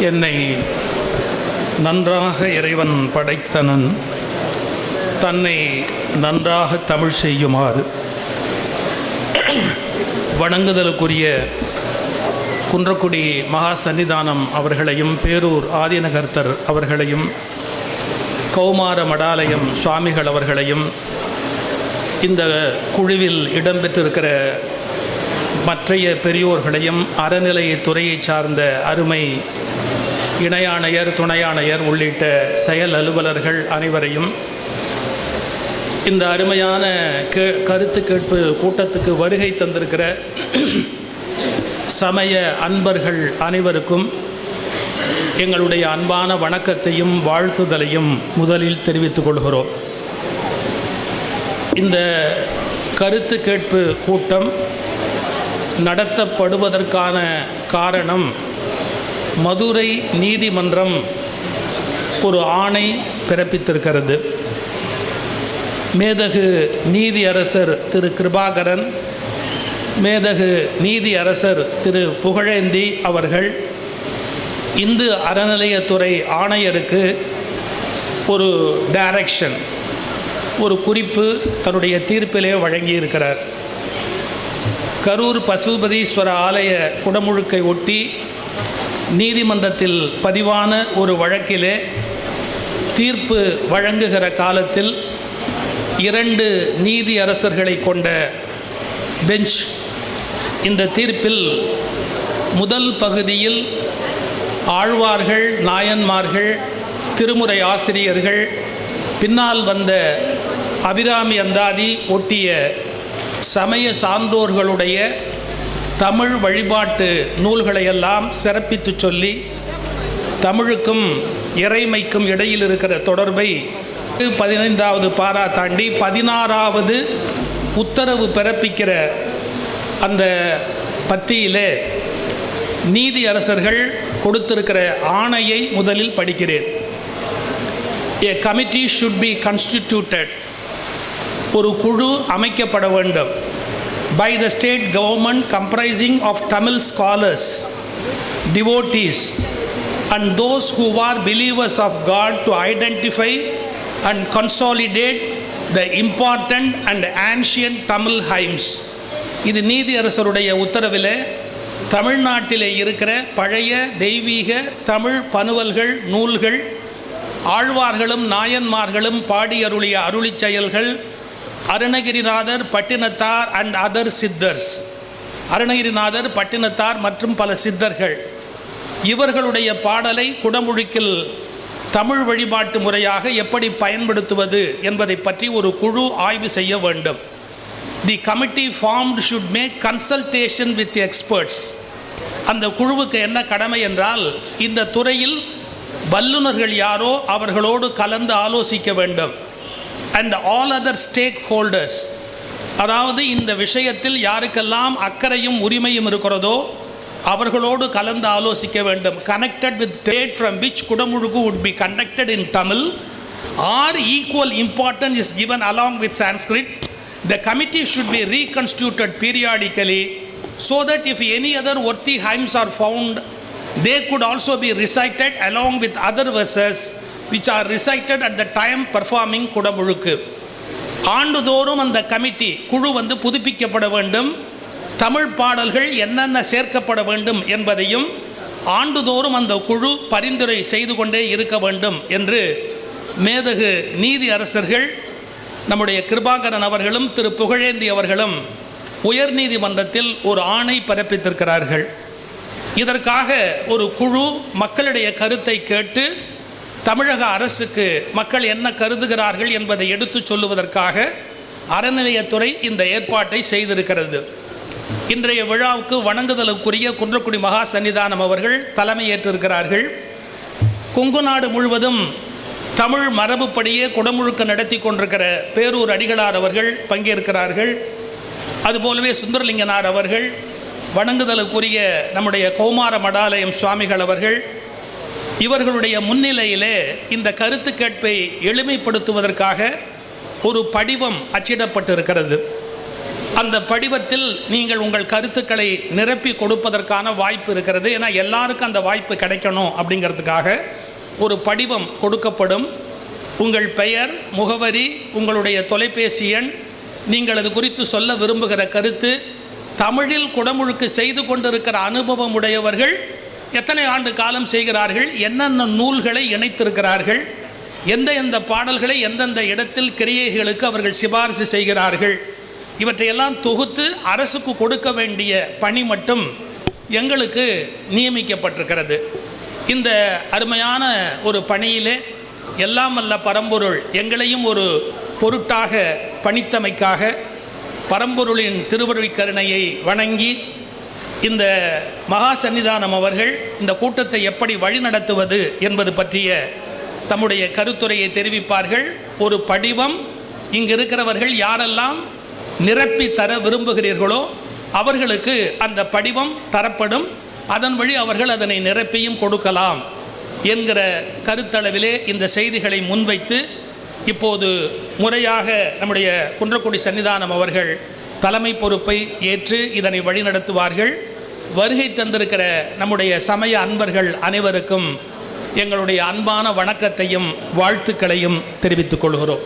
என்னை நன்றாக இறைவன் படைத்தனன் தன்னை நன்றாக தமிழ் செய்யுமாறு வணங்குதலுக்குரிய குன்றக்குடி மகா சன்னிதானம் அவர்களையும் பேரூர் ஆதினகர்த்தர் அவர்களையும் கௌமார மடாலயம் சுவாமிகள் அவர்களையும் இந்த குழுவில் இடம்பெற்றிருக்கிற மற்றைய பெரியோர்களையும் அறநிலையத்துறையை சார்ந்த அருமை இணையாணையர் துணையாணையர் உள்ளிட்ட செயல் அலுவலர்கள் அனைவரையும் இந்த அருமையான கருத்து கேட்பு கூட்டத்துக்கு வருகை தந்திருக்கிற சமய அன்பர்கள் அனைவருக்கும் எங்களுடைய அன்பான வணக்கத்தையும் வாழ்த்துதலையும் முதலில் தெரிவித்துக் கொள்கிறோம். இந்த கருத்து கேட்பு கூட்டம் நடத்தப்படுவதற்கான காரணம், மதுரை நீதிமன்றம் ஒரு ஆணை பிறப்பித்திருக்கிறது. மேதகு நீதியரசர் திரு கிருபாகரன், மேதகு நீதியரசர் திரு புகழேந்தி அவர்கள் இந்து அறநிலையத்துறை ஆணையருக்கு ஒரு டைரக்ஷன், ஒரு குறிப்பு தன்னுடைய தீர்ப்பிலே வழங்கியிருக்கிறார். கரூர் பசுபதீஸ்வர ஆலய குடமுழுக்கை ஒட்டி நீதிமன்றத்தில் பதிவான ஒரு வழக்கிலே தீர்ப்பு வழங்குகிற காலத்தில் 2 நீதியரசர்களை கொண்ட பெஞ்ச் இந்த தீர்ப்பில் முதல் பகுதியில் ஆழ்வார்கள், நாயன்மார்கள், திருமுறை ஆசிரியர்கள், பின்னால் வந்த அபிராமி அந்தாதி ஒட்டிய சமய சான்றோர்களுடைய தமிழ் வழிபாட்டு நூல்களையெல்லாம் சிறப்பித்து சொல்லி தமிழுக்கும் இறைமைக்கும் இடையில் இருக்கிற தொடர்பை 15வது பாரா தாண்டி 16வது உத்தரவு பிறப்பிக்கிற அந்த பத்தியிலே நீதி அரசர்கள் கொடுத்திருக்கிற ஆணையை முதலில் படிக்கிறேன். A committee should be constituted. ஒரு குழு அமைக்கப்பட வேண்டும். By the state government comprising of Tamil scholars, devotees and those who are believers of God to identify and consolidate the important and ancient Tamil hymns. இது நீதி அரசருடைய உத்தரவிலே தமிழ்நாட்டிலே இருக்கிற பழைய தெய்வீக தமிழ் பனுவல்கள், நூல்கள், ஆழ்வார்களும் நாயன்மார்களும் பாடியருளிய அருளிச் செயல்கள், அருணகிரிநாதர், பட்டினத்தார் அண்ட் அதர் சித்தர்ஸ், அருணகிரிநாதர், பட்டினத்தார் மற்றும் பல சித்தர்கள் இவர்களுடைய பாடலை குடமுழுக்கில் தமிழ் வழிபாட்டு முறையாக எப்படி பயன்படுத்துவது என்பதை பற்றி ஒரு குழு ஆய்வு செய்ய வேண்டும். The committee formed should make consultation with experts. அந்த குழுவுக்கு என்ன கடமை என்றால், இந்த துறையில் வல்லுநர்கள் யாரோ அவர்களோடு கலந்து ஆலோசிக்க வேண்டும். And all other stack holders, அதாவது இந்த விஷயத்தில் யாருக்கெல்லாம் அக்கறையும் உரிமையும் இருக்கிறதோ அவர்களோடு கலந்து ஆலோசிக்க வேண்டும். Connected with state from which குடமுழுக்கு would be conducted in Tamil or equal importance is given along with Sanskrit. The committee should be reconstituted periodically so that if any other worthy hymns are found, they could also be recited along with other verses which are recited at the time performing குடமுழுக்கு. ஆண்டுதோறும் அந்த committee குழு புதுப்பிக்கப்பட வேண்டும். தமிழ் பாடல்கள் என்னென்ன சேர்க்கப்பட வேண்டும் என்பதையும் ஆண்டுதோறும் அந்த குழு பரிந்துரை செய்து கொண்டே இருக்க வேண்டும் என்று மேதகு நீதி அரசர்கள் நம்முடைய கிருபாகரன் அவர்களும் திரு புகழேந்தி அவர்களும் உயர் நீதிமன்றத்தில் ஒரு ஆணை பிறப்பித்திருக்கிறார்கள். இதற்காக ஒரு குழு மக்களுடைய கருத்தை கேட்டு தமிழக அரசுக்கு மக்கள் என்ன கருதுகிறார்கள் என்பதை எடுத்து சொல்லுவதற்காக அறநிலையத்துறை இந்த ஏற்பாட்டை செய்திருக்கிறது. இன்றைய விழாவுக்கு வணங்குதலுக்குரிய குன்றக்குடி மகா சன்னிதானம் அவர்கள் தலைமையேற்றிருக்கிறார்கள். கொங்கு நாடு முழுவதும் தமிழ் மரபுப்படியே குடமுழுக்கு நடத்தி கொண்டிருக்கிற பேரூர் அடிகளார் அவர்கள் பங்கேற்கிறார்கள். அதுபோலவே சுந்தரலிங்கனார் அவர்கள், வணங்குதலுக்குரிய நம்முடைய கௌமார மடாலயம் சுவாமிகள் அவர்கள், இவர்களுடைய முன்னிலையிலே இந்த கருத்து கேட்பை எளிமைப்படுத்துவதற்காக ஒரு படிவம் அச்சிடப்பட்டிருக்கிறது. அந்த படிவத்தில் நீங்கள் உங்கள் கருத்துக்களை நிரப்பி கொடுப்பதற்கான வாய்ப்பு இருக்கிறது. ஏன்னா எல்லாருக்கும் அந்த வாய்ப்பு கிடைக்கணும் அப்படிங்கிறதுக்காக ஒரு படிவம் கொடுக்கப்படும். உங்கள் பெயர், முகவரி, உங்களுடைய தொலைபேசி எண், நீங்கள் அது குறித்து சொல்ல விரும்புகிற கருத்து, தமிழில் குடமுழுக்கு செய்து கொண்டிருக்கிற அனுபவம் உடையவர்கள் எத்தனை ஆண்டு காலம் செய்கிறார்கள், என்னென்ன நூல்களை இணைத்திருக்கிறார்கள், எந்த பாடல்களை எந்தெந்த இடத்தில் கிரியைகளுக்கு அவர்கள் சிபாரிசு செய்கிறார்கள், இவற்றையெல்லாம் தொகுத்து அரசுக்கு கொடுக்க வேண்டிய பணி மட்டும் எங்களுக்கு நியமிக்கப்பட்டிருக்கிறது. இந்த அருமையான ஒரு பணியிலே எல்லாம் வல்ல பரம்பொருள் எங்களையும் ஒரு பொருட்டாக பணித்தமைக்காக பரம்பொருளின் திருவருள் கருணையை வணங்கி இந்த மகா சன்னிதானம் அவர்கள் இந்த கூட்டத்தை எப்படி வழிநடத்துவது என்பது பற்றிய தம்முடைய கருத்துரையை தெரிவிப்பார்கள். ஒரு படிவம் இங்கு இருக்கிறவர்கள் யாரெல்லாம் நிரப்பி தர விரும்புகிறீர்களோ அவர்களுக்கு அந்த படிவம் தரப்படும். அதன் வழி அவர்கள் அதனை நிரப்பியும் கொடுக்கலாம் என்கிற கருத்தளவிலே இந்த செய்திகளை முன்வைத்து இப்போது முறையாக நம்முடைய குன்றக்குடி சன்னிதானம் அவர்கள் தலைமை பொறுப்பை ஏற்று இதனை வழிநடத்துவார்கள். வருகை தந்திருக்கிற நம்முடைய சமய அன்பர்கள் அனைவருக்கும் எங்களுடைய அன்பான வணக்கத்தையும் வாழ்த்துக்களையும் தெரிவித்துக் கொள்கிறோம்.